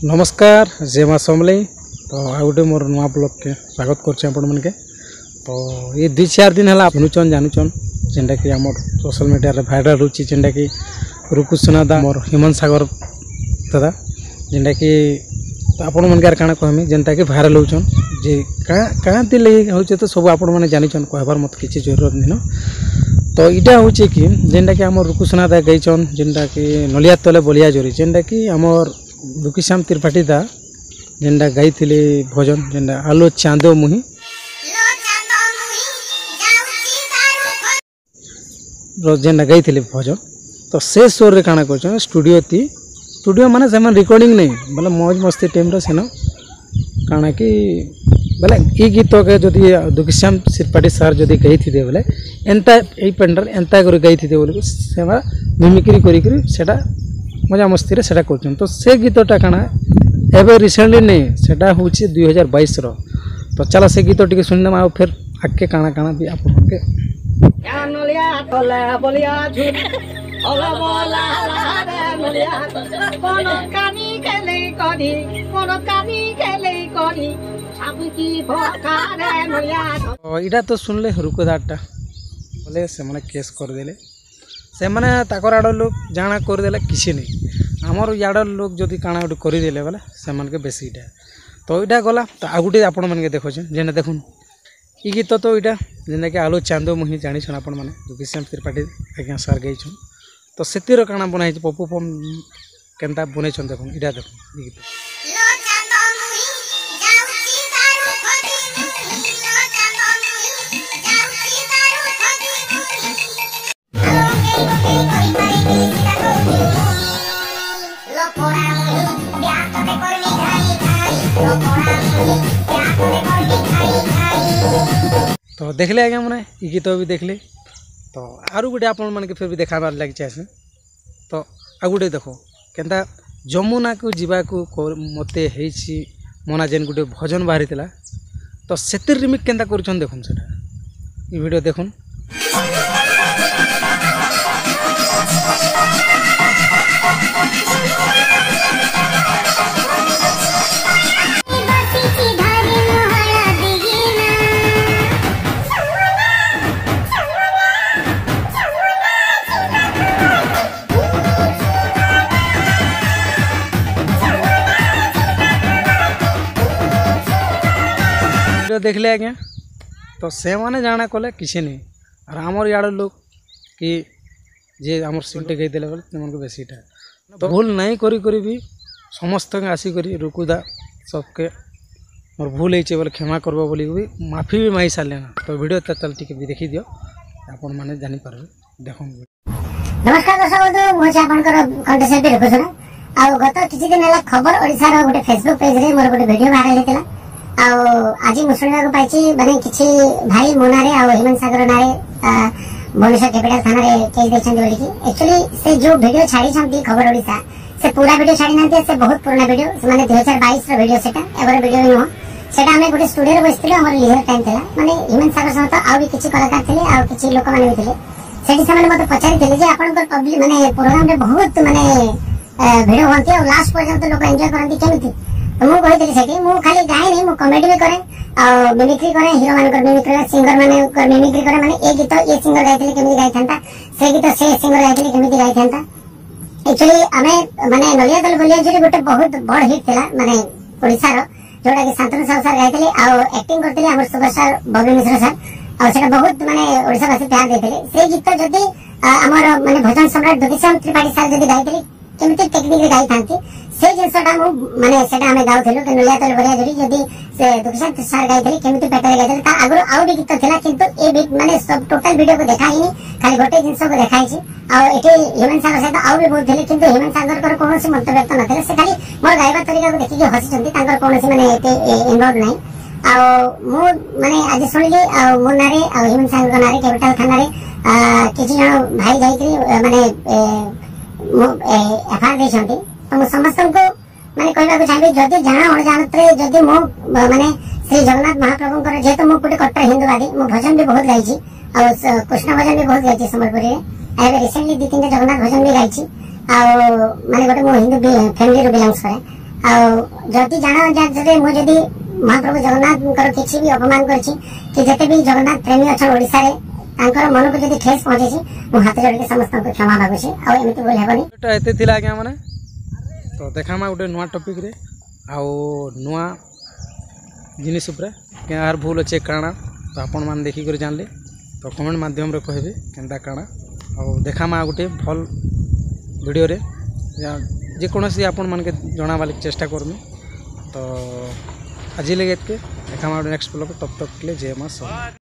नमस्कार जय माँ समलई तो आ गए मोर नुआ ब्लॉग के स्वागत कर तो ये 2-4 दिन है जानूचन जेनटा कि आम सोशल मीडिया रे भाइराल होची जेनटा कि रुकुसुना दा मोर हेमंत सागर दादा जेनटा कि आपण मन के काना कहमी जेनटा कि भाइराल होचन जे कहाँ ती लगी होचे तो सब आपण माने जानिचन कहबार मत किछि जरूरत नहीं न तो इटा होचे कि जेनटा कि आम रुकुसुना दा गईचन जेनटा कि नलिया तले बलिया जोरी जेनटा कि आमर दुखीश्याम त्रिपाठी दा जेनटा गाई भजन जेनटा आलो चांदो मुही जेनटा गाई भजन तो से स्वर रे काना कर स्टूडियो माने से रिकॉर्डिंग नहीं बोले मौज मस्ती टाइम सेन काना कि बोले ये गीत के जदि दुखीश्याम त्रिपाठी सार जदि गाई थी बोले एंता ये पेंडर एंता कर गाई थी बोले से मिमिक्री करा मजा मस्ती रे सेटा करछन तो से गीतटा काना एबे रिसेंटली नहीं सेटा होची 2022 रो तो चला से गीत टिके सुनना आ फिर आके काना काना भी आपन के जानलिया तोले बलिया झूठ ओला बोला रे नलिया कोनो कानी खेले करी साबुकी भोका रे नलिया तो इडा तो सुनले रुकदाटा बोले से माने केस कर देले से माने ताकर आड़ लोग जाना कर देले किसी नहीं आमर याड़ लोग जदि काना गोटे करदे बोले से मन के बेसी इटा तो इटा गला तो आ गुटे आपण मन के देखछन जेना देखुन ई गीत तो इटा जेना कि आलो चांदो मुही जानी छन आपण माने दुखीश्याम त्रिपाठी आज्ञा सार गईछन तो सेतिर काना बनाई पप्पू पम केनता बनै छन देखुन इटा देखुन ई गीत तो देखले आज्ञा मैंने ये गीत भी देखले तो आरु गोटे आपण मन के फिर भी देखाबार लगी चाहे तो आ गोटे देखो केनता जमुना को जीवा को मते हेछि मना जेन गोटे भजन बाहरी थिला तो सेतिर रिमिक केनता करछन देखुन सेटा ई वीडियो देखुन देखले आज्ञा तो से माने जाना कले किसी नहीं और आमर यार लोग कि जे आमर सिंटे गई देले बोले मन को बेसीटा तो भूल नहीं करी भी समस्त आसी करी रुकुदा सबके मोर भूल होइछे बोले क्षमा करबो बोली भी माफी भी माई साले ना तो वीडियो चल टिके भी देखि दियो आपण माने जानि पारबे देखो नमस्कार दर्शक बंधु मो आपनकर कंटेस्ट पे रखछन आ गत किछि दिन हला खबर ओडिसा रो गोटे फेसबुक पेज रे मोर गोटे वीडियो वायरल हेतिला आज मुझे पाई माने किसी भाई मो ना हेमंत सागर ना भुवनेश्वर कैपिटल थाना केस देखते एक्चुअली से जो वीडियो छाड़ी खबर ओडिशा से पूरा वीडियो छाड़ी ना से बहुत पुराना वीडियो माने 2022 रो वीडियो सेटा एवर वीडियो नुह सेटा हमें गोटे स्टूडियो रे बसिथिले हमर लिहर टाइम थिला माने हेमंत सागर सहित आ भी किछि कलाकार थिले आ किछि लोक माने भी थिले सेठी से मते पचारि थिले जे आपन पब्लिक माने प्रोग्राम रे बहुत माने वीडियो होंती और लास्ट पर्यंत लोक एन्जॉय करंती केमिति मु कहितली सेठी मु खाली गाय नहीं मु कॉमेडी भी करे आ मिमिक्री करे हीरो मान कर मिमिक्री सिंगर माने कर मिमिक्री करे माने ए गीत ए सिंगर गाइतले केमिति गाइथांता से गीत से सिंगर गाइतले केमिति गाइथांता एक्चुअली हमें माने नलिया दल बलिया जोरी गोटे बहुत बड़ हिट थिला माने ओडिसा रो जोटा कि शांतनु साहू सर गाइतले आ एक्टिंग करथिले हमर सुभाष बबी मिश्र सर आ सेटा बहुत माने ओडिसा वासी ध्यान देथिले से गीत जदी हमर माने भजन सम्राट दुखीश्याम त्रिपाठी सर जदी गाइतले केमिति टेक्निक रे गाइथांती से जिनसटा माने सेटा हमें गाउथिलु कि नलिया तले बरिया जरी जदी से दुखीश्याम सार गाइथली केमिति पेटरे गाइथली ता आगरो आउ भी गीत थिला किंतु ए बीट माने सब टोटल वीडियो को देखाइनी खाली गोटे जिनस को देखाइ छी आ एठी हेमंत सागर सहित आउ भी बहुत थिले किंतु हेमंत सागर कर कोनोसी मंतव्य त नथिले से खाली मोर गाइबा तरीका को देखि के हसी चंती तांकर कोनोसी माने एते इन्वॉल्व नै आ मु माने आज सुनिली आ मोर नारे आ हेमंत सागर नारे कैपिटल थाना रे किछि जण भाई जाइकरी माने एफआईआर देछंती तो समस्त को माने कहबा को चाहिए जदि जाना अणजाणत जदि मो माने श्री जगन्नाथ महाप्रभु कर जेतो मो गोटे कट्टर हिंदूवादी मो भजन भी बहुत गाइछि और कृष्ण भजन भी बहुत गाइछि संबलपुर रे एबे रिसेंटली 2-3 जगन्नाथ भजन भी गाइछि आ माने गोटे मो हिंदू फैमिली रो बिलोंग्स करे जदि जान जदि महाप्रभु जगन्नाथ किसी भी अपमान करछि कि जते भी जगन्नाथ प्रेमी अच्छा ओडिसा रे तांकर मन को जदि ठेस पहुंचे मु हाथ जोड़ के समस्त को क्षमा मागुछि आ एमिति बोल हेबनी एटा एते थिला आज्ञा माने तो देखामा गोटे नुआ टॉपिक रे आ नुआ जिनिस उपरे यार भूल अच्छे काଣା तो आपण मान देखि कर जानले तो कमेंट माध्यम रे कहबे केनता काଣା आ देखामा गोटे भल वीडियो रे या जे कोनोसी आपण मान के जणा वाली चेष्टा करमी तो आज लगे के देखामा नेक्स्ट ब्लॉग तब तक के लिए जय मां सब।